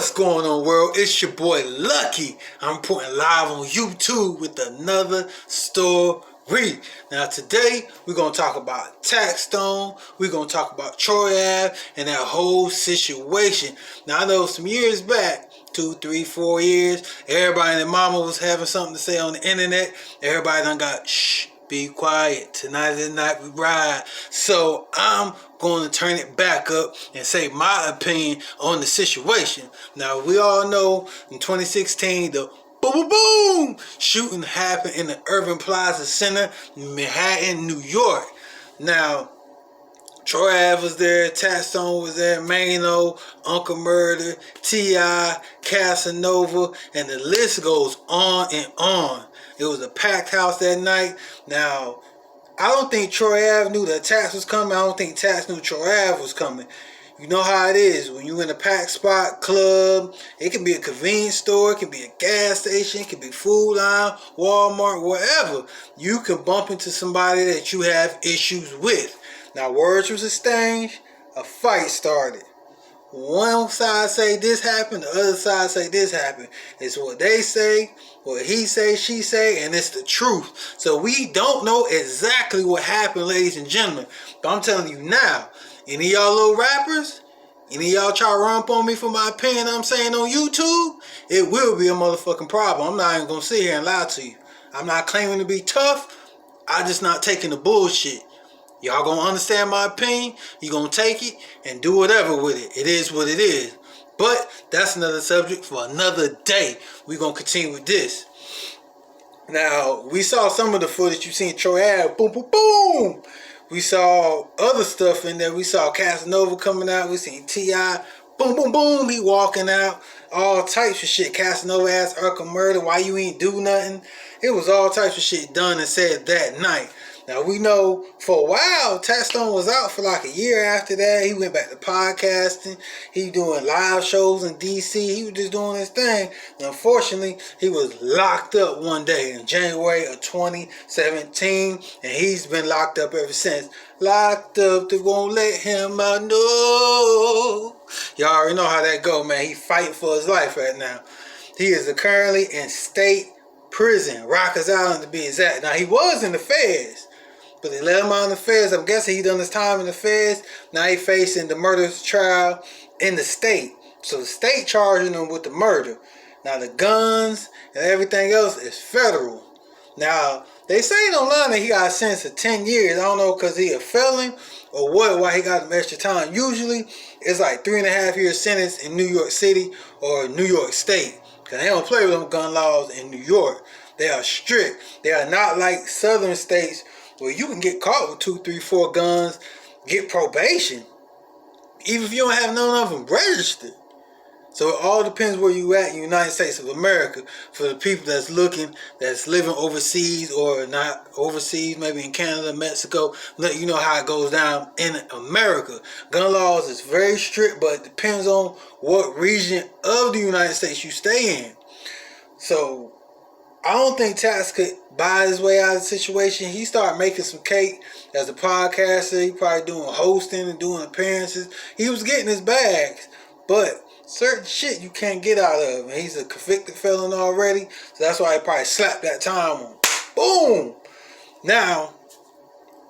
What's going on, world? It's your boy Lucky. I'm reporting live on YouTube with another story. Now today we're going to talk about Taxstone. We're going to talk about Troy Ave and that whole situation. Now I know some years back, 2, 3, 4 years, everybody and their mama was having something to say on the internet. Everybody done got, shh, be quiet. Tonight is the night we ride. So I'm going to turn it back up and say my opinion on the situation. Now we all know in 2016 the boom boom boom shooting happened in the Urban Plaza Center in Manhattan, New York. Now Troy Ave was there, Taxstone was there, Mano, Uncle Murder, T.I., Casanova, and the list goes on and on. It was a packed house that night. Now, I don't think Troy Ave knew that Tax was coming. I don't think Tax knew Troy Ave was coming. You know how it is. When you in a packed spot, club, it can be a convenience store, it can be a gas station, it can be Food Line, Walmart, wherever. You can bump into somebody that you have issues with. Now, words was exchanged, a fight started. One side say this happened, the other side say this happened. It's what they say, what he say, she say, and it's the truth. So we don't know exactly what happened, ladies and gentlemen. But I'm telling you now, any of y'all little rappers, any of y'all try to run up on me for my opinion I'm saying on YouTube, it will be a motherfucking problem. I'm not even going to sit here and lie to you. I'm not claiming to be tough. I'm just not taking the bullshit. Y'all gonna understand my opinion. You gonna take it and do whatever with it. It is what it is. But that's another subject for another day. We're gonna continue with this. Now, we saw some of the footage you seen Troy Ave, boom, boom, boom. We saw other stuff in there. We saw Casanova coming out. We seen T.I., boom, boom, boom. He walking out. All types of shit. Casanova asked Uncle Murder, why you ain't do nothing? It was all types of shit done and said that night. Now, we know for a while, Taxstone was out for like a year after that. He went back to podcasting. He doing live shows in D.C. He was just doing his thing. And unfortunately, he was locked up one day in January of 2017. And he's been locked up ever since. Locked up, they won't let him out, no. Y'all already know how that go, man. He fighting for his life right now. He is currently in state prison, Rikers Island to be exact. Now, he was in the feds. But they let him out in the feds. I'm guessing he done his time in the feds. Now he facing the murder trial in the state. So the state charging him with the murder. Now the guns and everything else is federal. Now they saying online that he got a sentence of 10 years. I don't know because he a felon or what, why he got some extra time. Usually it's like 3.5 year sentence in New York City or New York State. Because they don't play with them gun laws in New York. They are strict. They are not like southern states where you can get caught with 2, 3, 4 guns, get probation, even if you don't have none of them registered. So it all depends where you at in the United States of America. For the people that's looking, that's living overseas or not overseas, maybe in Canada, Mexico, let you know how it goes down in America. Gun laws is very strict, but it depends on what region of the United States you stay in. So I don't think Tax could buy his way out of the situation. He started making some cake as a podcaster. He probably doing hosting and doing appearances. He was getting his bags. But certain shit you can't get out of. And he's a convicted felon already. So that's why he probably slapped that time on. Boom! Now,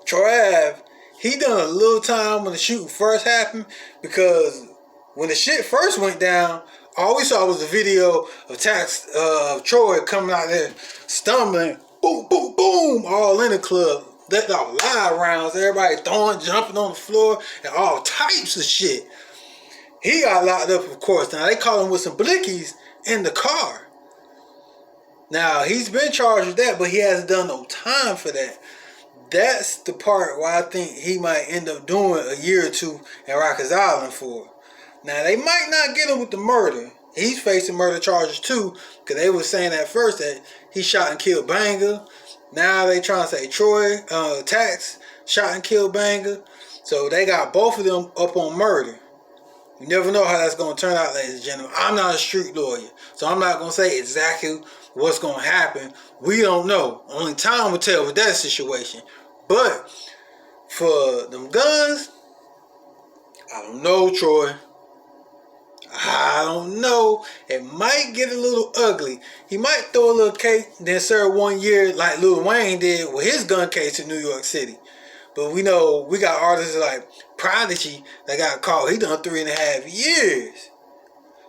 Troy Ave, he done a little time when the shooting first happened. Because when the shit first went down, all we saw was a video of Troy coming out there stumbling, boom, boom, boom, all in the club. Let out live rounds, everybody throwing, jumping on the floor, and all types of shit. He got locked up, of course. Now, they caught him with some blickies in the car. Now, he's been charged with that, but he hasn't done no time for that. That's the part where I think he might end up doing a year or two in Rikers Island for. Now, they might not get him with the murder. He's facing murder charges too, because they were saying at first that he shot and killed Banger. Now they trying to say Troy, Tax, shot and killed Banger. So they got both of them up on murder. You never know how that's going to turn out, ladies and gentlemen. I'm not a street lawyer, so I'm not going to say exactly what's going to happen. We don't know. Only time will tell with that situation. But for them guns, I don't know, Troy. I don't know. It might get a little ugly. He might throw a little cake, then serve 1 year like Lil Wayne did with his gun case in New York City. But we know we got artists like Prodigy that got caught. He done 3.5 years.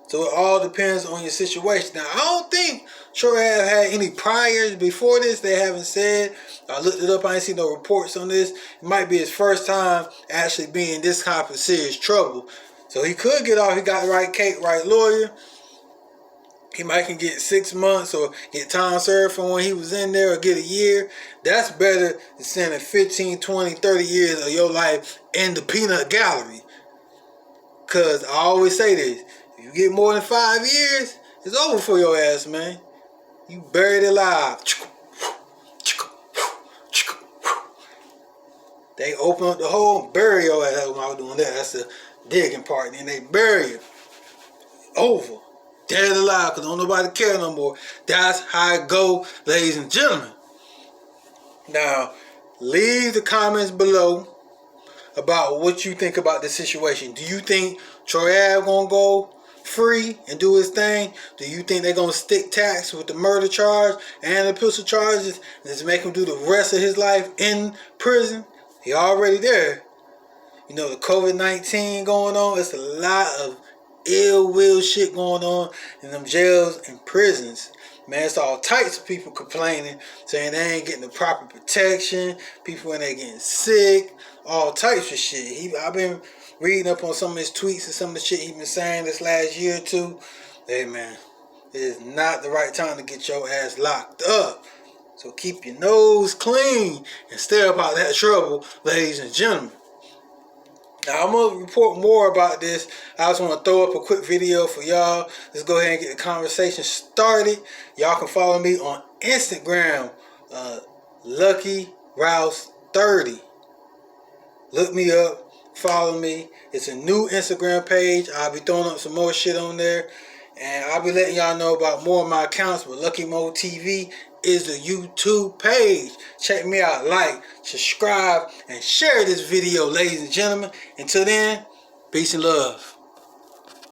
So it all depends on your situation. Now, I don't think Troy Ave had any priors before this. They haven't said. I looked it up. I ain't seen no reports on this. It might be his first time actually being in this type of serious trouble. So he could get off. He got the right cake, right lawyer. He might can get 6 months or get time served from when he was in there or get a year. That's better than spending 15, 20, 30 years of your life in the peanut gallery. Because I always say this. If you get more than 5 years, it's over for your ass, man. You buried alive. They open up the hole and bury your ass. That's when I was doing that. That's the digging part. Then they bury you. Over. Dead alive, because don't nobody care no more. That's how it go, ladies and gentlemen. Now, leave the comments below about what you think about this situation. Do you think Troy Ave gonna go free and do his thing? Do you think they're gonna stick tax with the murder charge and the pistol charges and just make him do the rest of his life in prison? He already there. You know, the COVID-19 going on. It's a lot of ill will shit going on in them jails and prisons. Man, it's all types of people complaining, saying they ain't getting the proper protection. People in there getting sick. All types of shit. I've been reading up on some of his tweets and some of the shit he been saying this last year or two. Hey man, it is not the right time to get your ass locked up. So keep your nose clean and stay up out that trouble, ladies and gentlemen. Now, I'm going to report more about this. I just want to throw up a quick video for y'all. Let's go ahead and get the conversation started. Y'all can follow me on Instagram, Lucky Rouse 30. Look me up. Follow me. It's a new Instagram page. I'll be throwing up some more shit on there. And I'll be letting y'all know about more of my accounts. But Lucky Mo TV is the YouTube page. Check me out. Like, subscribe, and share this video, ladies and gentlemen. Until then, peace and love.